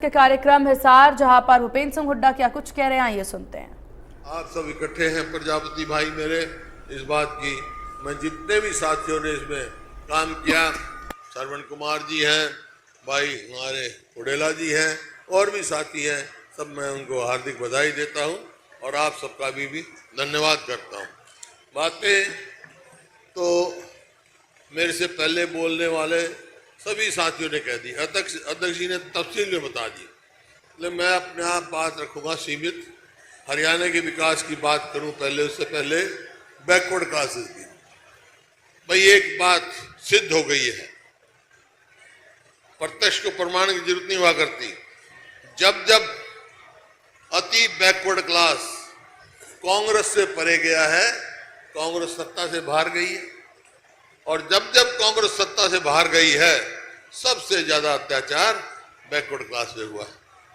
के कार्यक्रम हिसार, जहां पर भूपेंद्र सिंह हुड्डा क्या कुछ कह रहे हैं, ये सुनते हैं। आप सब इकट्ठे हैं प्रजापति भाई मेरे, इस बात की मैं जितने भी साथियों ने इसमें काम किया, श्रवण कुमार जी हैं, भाई हमारे उड़ेला जी हैं और भी साथी हैं, सब मैं उनको हार्दिक बधाई देता हूं और आप सबका भी धन्यवाद करता हूं। बातें तो मेरे से पहले बोलने वाले सभी साथियों ने कह दी, अध्यक्ष जी ने तफसील में बता दी, लेकिन मैं अपने आप बात रखूंगा सीमित। हरियाणा के विकास की बात करूं पहले, उससे पहले बैकवर्ड क्लासेस की। भाई एक बात सिद्ध हो गई है, प्रत्यक्ष को प्रमाण की जरूरत नहीं हुआ करती। जब जब अति बैकवर्ड क्लास कांग्रेस से परे गया है, कांग्रेस सत्ता से बाहर गई है, और जब जब कांग्रेस सत्ता से बाहर गई है, सबसे ज्यादा अत्याचार बैकवर्ड क्लास पे हुआ है।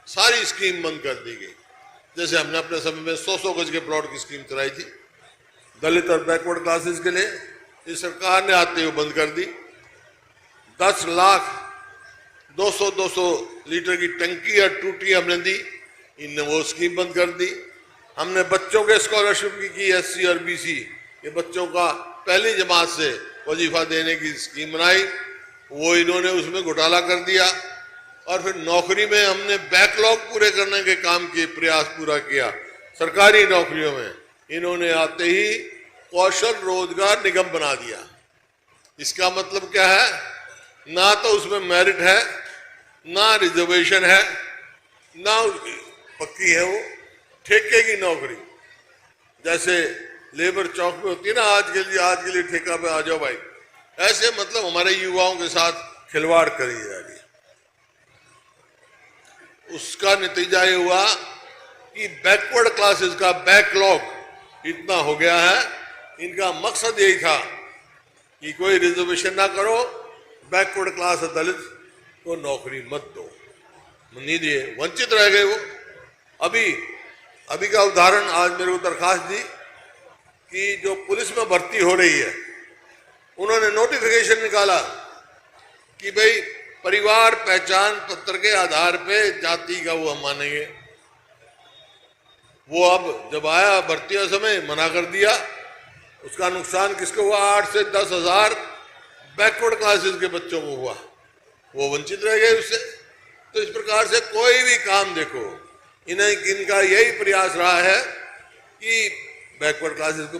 सारी स्कीम बंद कर दी गई। जैसे हमने अपने समय में 100 गज के प्लॉट की स्कीम चलाई थी दलित और बैकवर्ड क्लासेस के लिए, इस सरकार ने आते हुए बंद कर दी। 10 लाख 200 लीटर की टंकी और टूटी हमने दी, इनने वो स्कीम बंद कर दी। हमने बच्चों के स्कॉलरशिप की SC और BC ये बच्चों का पहली जमात से वजीफा देने की स्कीम बनाई, वो इन्होंने उसमें घोटाला कर दिया। और फिर नौकरी में हमने बैकलॉग पूरे करने के काम किए, प्रयास पूरा किया। सरकारी नौकरियों में इन्होंने आते ही कौशल रोजगार निगम बना दिया। इसका मतलब क्या है? ना तो उसमें मेरिट है, ना रिजर्वेशन है, ना पक्की है वो ठेके की नौकरी। जैसे लेबर चौक में होती है ना, आज के लिए ठेका पे आ जाओ भाई, ऐसे मतलब हमारे युवाओं के साथ खिलवाड़ करी जा रही है। उसका नतीजा ये हुआ कि बैकवर्ड क्लासेस का बैकलॉग इतना हो गया है। इनका मकसद यही था कि कोई रिजर्वेशन ना करो, बैकवर्ड क्लास दलित को नौकरी मत दो, नहीं दिए, वंचित रह गए वो। अभी का उदाहरण, आज मेरे को दरखास्त दी कि जो पुलिस में भर्ती हो रही है, उन्होंने नोटिफिकेशन निकाला कि भाई परिवार पहचान पत्र के आधार पे जाति का वो हम मानेंगे। वो अब जब आया भर्ती का समय मना कर दिया। उसका नुकसान किसको हुआ? 8 से 10 हजार बैकवर्ड क्लासेस के बच्चों को हुआ, वो वंचित रह गए उससे। तो इस प्रकार से कोई भी काम देखो, इनका यही प्रयास रहा है कि बैकवर्ड क्लासेस को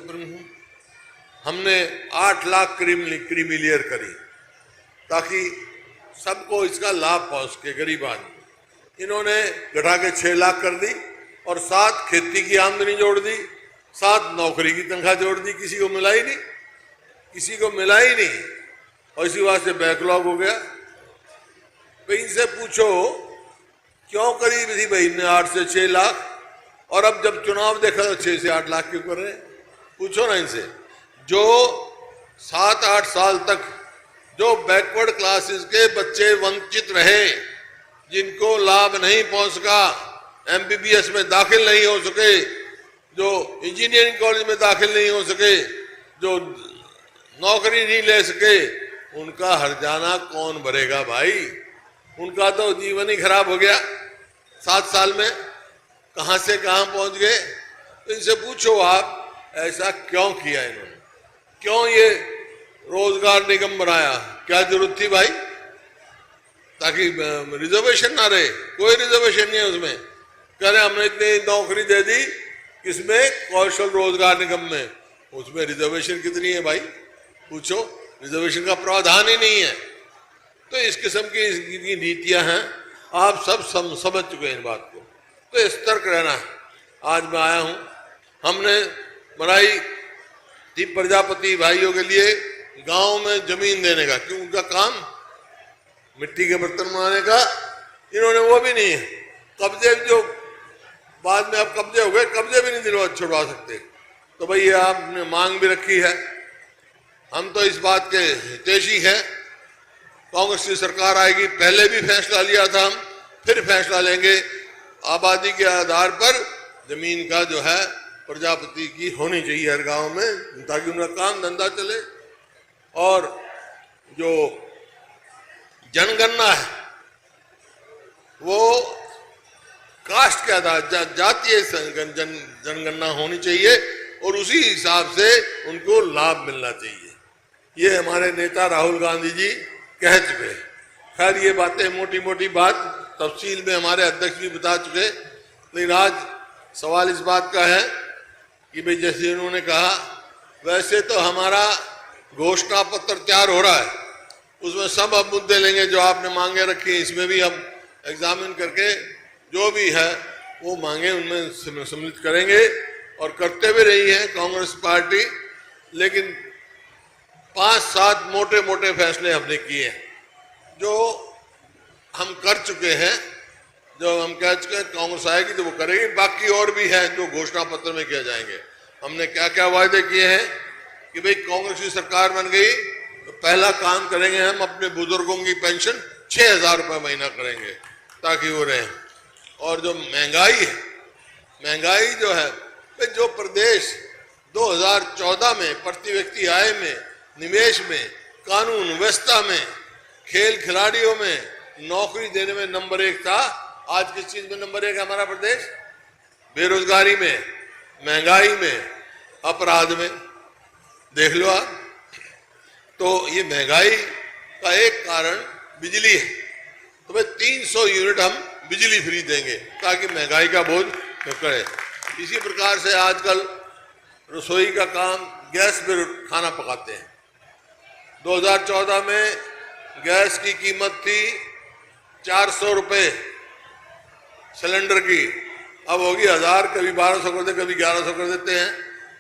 हमने 8 लाख क्रीमी लेयर करी ताकि सबको इसका लाभ पहुंच सके, गरीब आदमी। इन्होंने घटा के 6 लाख कर दी और 7 खेती की आमदनी जोड़ दी, 7 नौकरी की तनख्वाह जोड़ दी। किसी को मिला ही नहीं, किसी को मिला ही नहीं, और इसी बात से बैकलॉग हो गया। तो इनसे पूछो क्यों करी थी भाई ने 8 से 6 लाख, और अब जब चुनाव देखा तो 6 से 8 लाख क्यों कर रहे हैं? पूछो ना इनसे। जो 7-8 साल तक जो बैकवर्ड क्लासेस के बच्चे वंचित रहे, जिनको लाभ नहीं पहुंच सका, MBBS में दाखिल नहीं हो सके, जो इंजीनियरिंग कॉलेज में दाखिल नहीं हो सके, जो नौकरी नहीं ले सके, उनका हर्जाना कौन भरेगा भाई? उनका तो जीवन ही खराब हो गया। 7 साल में कहां से कहां पहुंच गए। तो इनसे पूछो आप ऐसा क्यों किया इन्होंने, क्यों ये रोजगार निगम बनाया? क्या जरूरत थी भाई? ताकि रिजर्वेशन ना रहे। कोई रिजर्वेशन नहीं है उसमें। कह रहे हमने इतनी नौकरी दे दी, किसमें? कौशल रोजगार निगम में। उसमें रिजर्वेशन कितनी है भाई? पूछो, रिजर्वेशन का प्रावधान ही नहीं है। तो इस किस्म की नीतियां हैं, आप सब समझ चुके हैं इन बात को। तो सतर्क रहना है। आज मैं आया हूं, हमने बनाई थी प्रजापति भाइयों के लिए गांव में जमीन देने का, क्यों? उनका काम मिट्टी के बर्तन बनाने का, इन्होंने वो भी नहीं है। कब्जे जो बाद में अब कब्जे हो गए, कब्जे भी नहीं छुड़वा सकते। तो भाई आपने मांग भी रखी है। हम तो इस बात के हितैषी हैं। कांग्रेस की सरकार आएगी, पहले भी फैसला लिया था हम, फिर फैसला लेंगे। आबादी के आधार पर जमीन का जो है प्रजापति की होनी चाहिए हर गांव में, ताकि उनका काम धंधा चले। और जो जनगणना है वो कास्ट के आधार जातीय जनगणना होनी चाहिए और उसी हिसाब से उनको लाभ मिलना चाहिए। ये हमारे नेता राहुल गांधी जी कह चुके। खैर ये बातें मोटी मोटी बात तफसील में हमारे अध्यक्ष भी बता चुके, लेकिन आज सवाल इस बात का है कि भाई जैसे उन्होंने कहा वैसे तो हमारा घोषणा पत्र तैयार हो रहा है, उसमें सब अब मुद्दे लेंगे जो आपने मांगे रखी हैं, इसमें भी हम एग्जामिन करके जो भी है वो मांगे उनमें सम्मिलित करेंगे और करते भी रही है कांग्रेस पार्टी। लेकिन 5-7 मोटे मोटे फैसले हमने किए हैं जो हम कर चुके हैं, जो हम कह चुके हैं कांग्रेस आएगी तो वो करेगी। बाकी और भी है जो घोषणा पत्र में किए जाएंगे। हमने क्या क्या वायदे किए हैं कि भाई कांग्रेस की सरकार बन गई तो पहला काम करेंगे हम अपने बुजुर्गों की पेंशन 6,000 रुपये महीना करेंगे ताकि वो रहें। और जो महंगाई है, महंगाई जो है जो प्रदेश 2014 में प्रति व्यक्ति आय में, निवेश में, कानून व्यवस्था में, खेल खिलाड़ियों में, नौकरी देने में नंबर 1 था, आज किस चीज में नंबर 1 है हमारा प्रदेश? बेरोजगारी में, महंगाई में, अपराध में। देख लो आप। तो ये महंगाई का एक कारण बिजली है, तो भाई 300 यूनिट हम बिजली फ्री देंगे ताकि महंगाई का बोझ न करे। इसी प्रकार से आजकल रसोई का काम गैस पे खाना पकाते हैं। 2014 में गैस की कीमत थी 400 रुपये सिलेंडर की, अब होगी 1000, कभी 1200 कर देते, कभी 1100 कर देते हैं।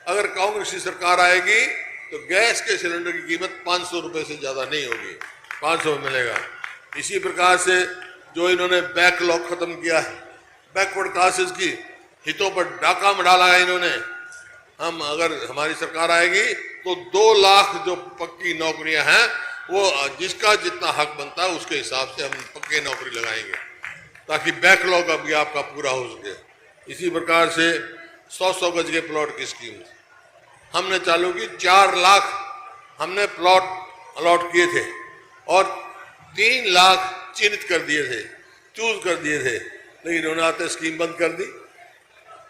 अगर कांग्रेस की सरकार आएगी तो गैस के सिलेंडर की कीमत 500 रुपये से ज़्यादा नहीं होगी, 500 में मिलेगा। इसी प्रकार से जो इन्होंने बैकलॉग खत्म किया है, बैकवर्ड क्लासेस की हितों पर डाका डाला है इन्होंने। हम अगर हमारी सरकार आएगी तो 2 लाख जो पक्की नौकरियां हैं वो जिसका जितना हक बनता है उसके हिसाब से हम पक्के नौकरी लगाएंगे ताकि बैकलॉग अभी आपका पूरा हो सके। इसी प्रकार से 100-100 गज के प्लॉट की स्कीम हमने चालू की। 4 लाख हमने प्लॉट अलॉट किए थे और 3 लाख चिन्हित कर दिए थे, चूज कर दिए थे, लेकिन उन्होंने आते स्कीम बंद कर दी।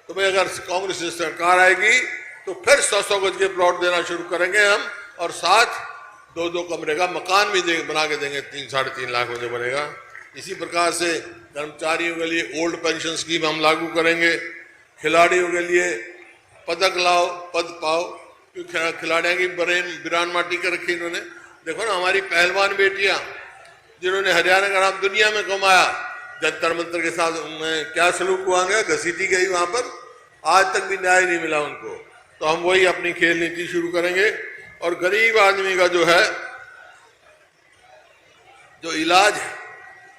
तो भाई अगर कांग्रेस की सरकार आएगी तो फिर 100-100 गज के प्लॉट देना शुरू करेंगे हम, और साथ 2-2 कमरे का मकान भी बना के देंगे, 3-3.5 लाख में जो बनेगा। इसी प्रकार से कर्मचारियों के लिए ओल्ड पेंशन स्कीम हम लागू करेंगे। खिलाड़ियों के लिए पदक लाओ पद पाओ, क्योंकि खिलाड़ियों की बिरान माटी कर रखी इन्होंने। देखो ना हमारी पहलवान बेटियां जिन्होंने हरियाणा का नाम दुनिया में कमाया, जंतर मंतर के साथ में क्या सलूक हुआ गया, घसीटी गई वहां पर, आज तक भी न्याय नहीं मिला उनको। तो हम वही अपनी खेल नीति शुरू करेंगे। और गरीब आदमी का जो है जो इलाज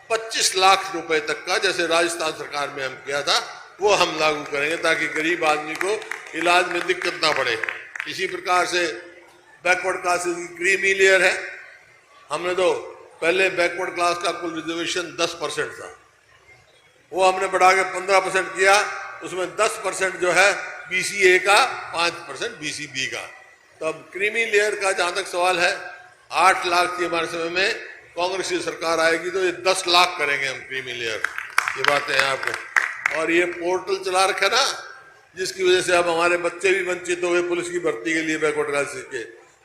25 लाख रुपए तक का, जैसे राजस्थान सरकार में हम किया था, वो हम लागू करेंगे ताकि गरीब आदमी को इलाज में दिक्कत ना पड़े। इसी प्रकार से बैकवर्ड क्लासेस की क्रीमी लेयर है। हमने तो पहले बैकवर्ड क्लास का कुल रिजर्वेशन 10% था, वो हमने बढ़ा के 15% किया। उसमें 10% जो है BCA का, 5% BCB का। तो अब क्रीमी लेयर का जहां तक सवाल है, 8 लाख थी हमारे समय में, कांग्रेस की सरकार आएगी तो ये 10 लाख करेंगे हम क्रीमी लेयर। ये बातें हैं आपको। और ये पोर्टल चला रखा ना, जिसकी वजह से अब हमारे बच्चे भी वंचित हो गए पुलिस की भर्ती के लिए बैकवर्ड क्लासेस के।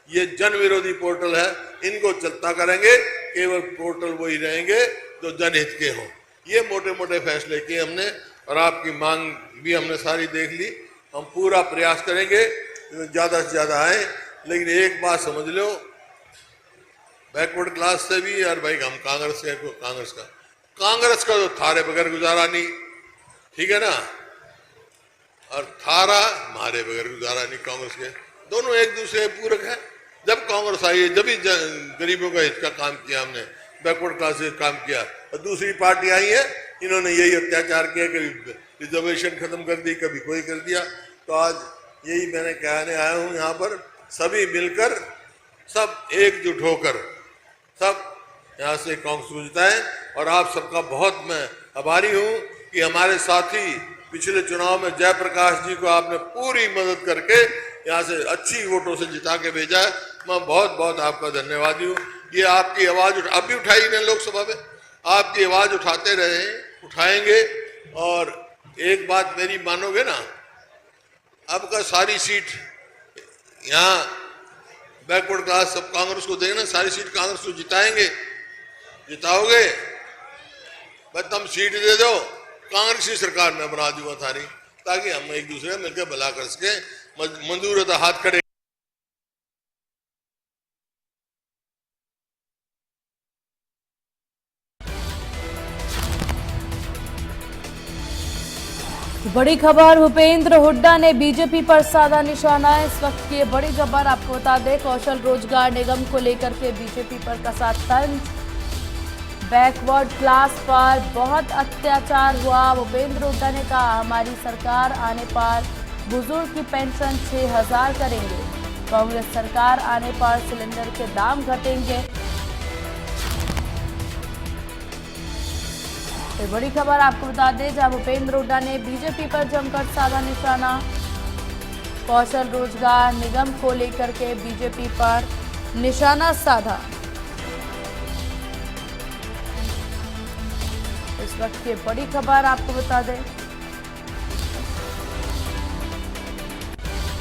ये जन विरोधी पोर्टल है, इनको चलता करेंगे, केवल पोर्टल वही रहेंगे जो जनहित के हों। ये मोटे मोटे फैसले किए हमने, और आपकी मांग भी हमने सारी देख ली। हम पूरा प्रयास करेंगे ज़्यादा से ज़्यादा आए। लेकिन एक बात समझ लो, बैकवर्ड क्लास से भी यार भाई हम कांग्रेस का तो थारे बगैर गुजारा नहीं, ठीक है ना, और थारा मारे बगैर गुजारा नहीं। कांग्रेस के दोनों एक दूसरे पूरक है। जब कांग्रेस आई है जब ही गरीबों का हित का काम किया हमने, बैकवर्ड क्लास से काम किया। और दूसरी पार्टी आई है, इन्होंने यही अत्याचार किया, कभी रिजर्वेशन खत्म कर दी, कभी कोई कर दिया। तो आज यही मैंने कहने आया हूँ, यहाँ पर सभी मिलकर, सब एकजुट होकर, सब यहाँ से कांग्रेस को जिताएं। और आप सबका बहुत मैं आभारी हूँ कि हमारे साथी पिछले चुनाव में जयप्रकाश जी को आपने पूरी मदद करके यहाँ से अच्छी वोटों से जिता के भेजा है। मैं बहुत बहुत आपका धन्यवादी हूँ। ये आपकी आवाज़ अब भी उठाई ने लोकसभा में, आपकी आवाज़ उठाते रहे उठाएंगे। और एक बात मेरी मानोगे ना, अब का सारी सीट यहाँ बैकवर्ड क्लास सब कांग्रेस को देना, सारी सीट कांग्रेस को जिताएंगे। जिताओगे बस तुम सीट दे दो, कांग्रेस की सरकार में बना दूंगा थारी, ताकि हम एक दूसरे मिलकर भला कर सके। मंजूर होता हाथ खड़े। बड़ी खबर, भूपेंद्र हुड्डा ने बीजेपी पर साधा निशाना। इस वक्त की बड़ी खबर आपको बता दें, कौशल रोजगार निगम को लेकर के बीजेपी पर कसा तंज। बैकवर्ड क्लास पर बहुत अत्याचार हुआ। भूपेंद्र हुड्डा ने कहा, हमारी सरकार आने पर बुजुर्ग की पेंशन 6,000 करेंगे, कांग्रेस सरकार आने पर सिलेंडर के दाम घटेंगे। तो बड़ी खबर आपको बता दें, जहां भूपेंद्र हुड्डा ने बीजेपी पर जमकर साधा निशाना। कौशल रोजगार निगम को लेकर के बीजेपी पर निशाना साधा। इस वक्त की बड़ी खबर आपको बता दें,